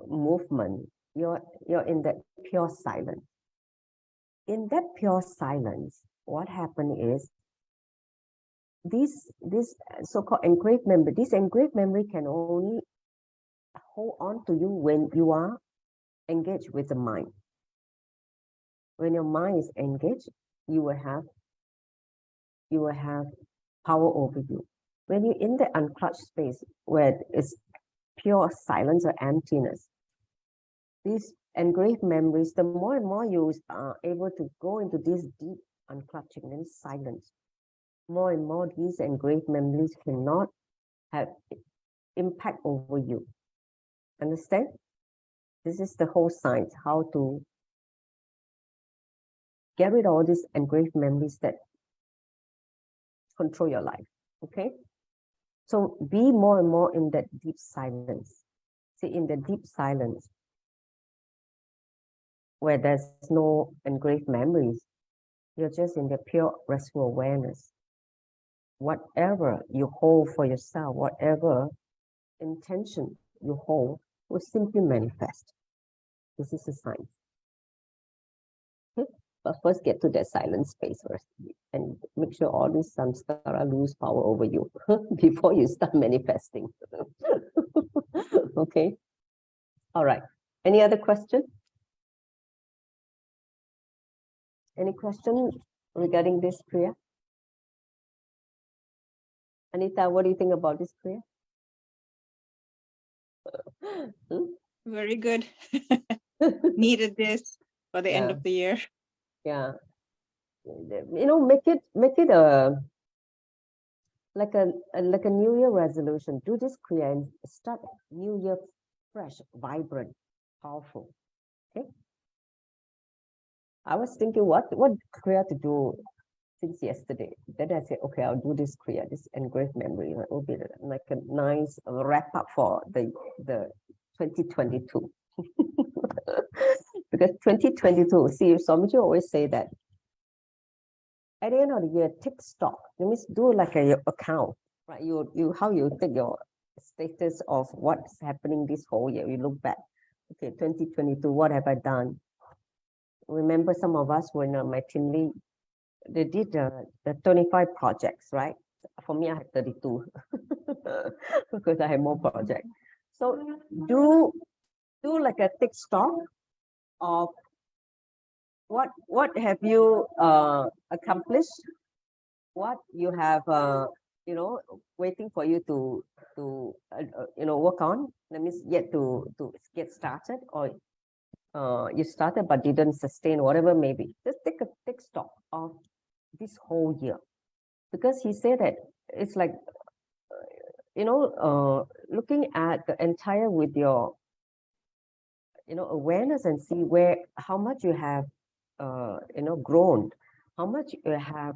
movement, you're in that pure silence. In that pure silence, what happened is this so-called engraved memory. This engraved memory can only hold on to you when you are engaged with the mind. When your mind is engaged, you will have power over you. When you're in the unclutched space where it's pure silence or emptiness, these engraved memories, the more and more you are able to go into this deep unclutching and silence, more and more these engraved memories cannot have impact over you. Understand? This is the whole science, how to get rid of all these engraved memories that control your life. Okay? So be more and more in that deep silence. See, in the deep silence, where there's no engraved memories, you're just in the pure restful awareness. Whatever you hold for yourself, whatever intention you hold, will simply manifest. This is the science. Okay? But first get to that silent space first and make sure all these samskara lose power over you before you start manifesting. Okay? All right. Any other question? Any question regarding this Kriya? Anita, what do you think about this Kriya? Very good. Needed this for the end Yeah. of the year. Yeah. You know, make it a like a New Year resolution. Do this Kriya and start New Year fresh, vibrant, powerful. Okay. I was thinking what Kriya to do since yesterday. Then I said, okay, I'll do this Kriya, this engraved memory. It will be like a nice wrap up for the 2022. Because 2022, see, Swamiji always say that at the end of the year, take stock. That means do like a account, right? You how you take your status of what's happening this whole year. You look back. Okay, 2022, what have I done? Remember, some of us when my team lead, they did the 25 projects, right? For me, I had 32 because I have more projects. So do like a take stock of what have you accomplished, what you have you know, waiting for you to you know, work on. That means yet to get started, or you started but didn't sustain, whatever maybe. Just take stock of this whole year, because he said that it's like you know, looking at the entire with your, you know, awareness and see where, how much you have you know, grown, how much you have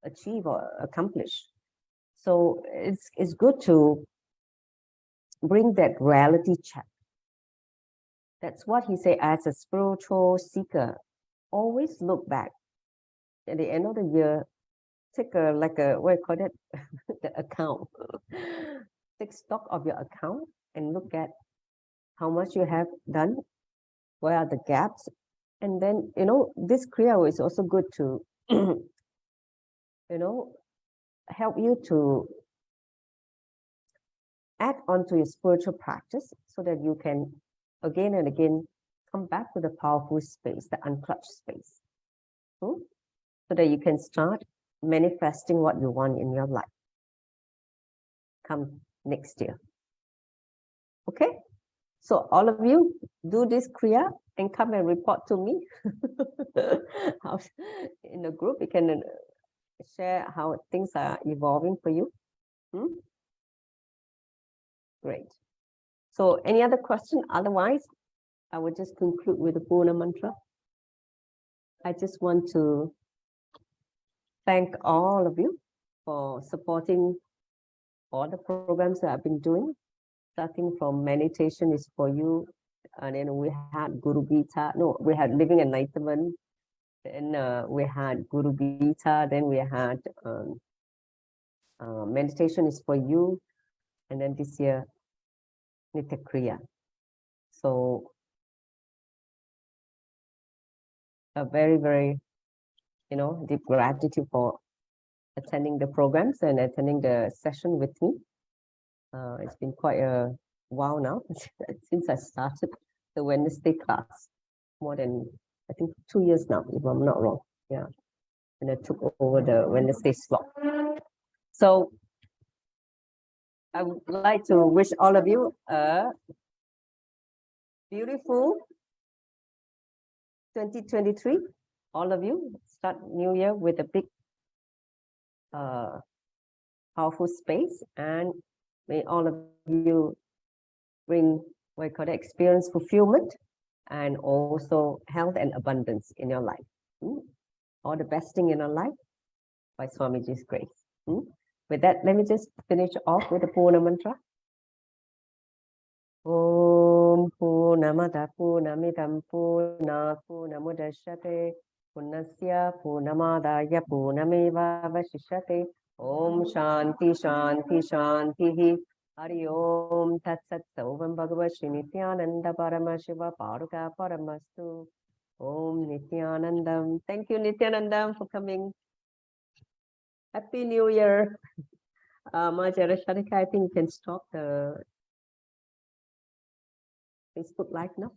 achieved or accomplished. So it's good to bring that reality check. That's what he said. As a spiritual seeker, always look back at the end of the year. Take a like a, what you call it, the account. Take stock of your account and look at how much you have done, where are the gaps, and then, you know, this Kriya is also good to you know, help you to add on to your spiritual practice so that you can again and again come back to the powerful space, the unclutched space, so that you can start manifesting what you want in your life come next year. Okay, so all of you do this Kriya and come and report to me. In the group, you can share how things are evolving for you? Great. So any other question? Otherwise, I will just conclude with the Purna mantra. I just want to thank all of you for supporting all the programs that I've been doing, starting from meditation is for you. And then we had Guru Gita. No, we had Living Enlightenment. Then we had Guru Gita. Then we had meditation is for you. And then this year, Nithya Kriya. So a very, very, deep gratitude for attending the programs and attending the session with me. It's been quite a while now since I started the Wednesday class. More than, I think, 2 years now, if I'm not wrong. Yeah. And I took over the Wednesday slot. So I would like to wish all of you a beautiful 2023. All of you start new year with a big, powerful space, and may all of you bring what you call it, experience fulfillment and also health and abundance in your life. All the best thing in your life by Swamiji's grace. With that, let me just finish off with the Purna mantra. Om Purnamada Purnamidam Purnat Purnamudachyate Purnasya Purnamadaya Purnameva Vashishyate. Om Shanti Shanti Shanti. Hari Om Tat Sat Sovam Bhagavad Nithyananda Paramashivam Paruka Paramastu. Om Nithyanandam. Thank you, Nithyanandam, for coming. Happy New Year. Majara Shadika, I think you can stop the Facebook Live now.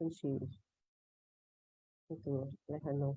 And she need to let her know.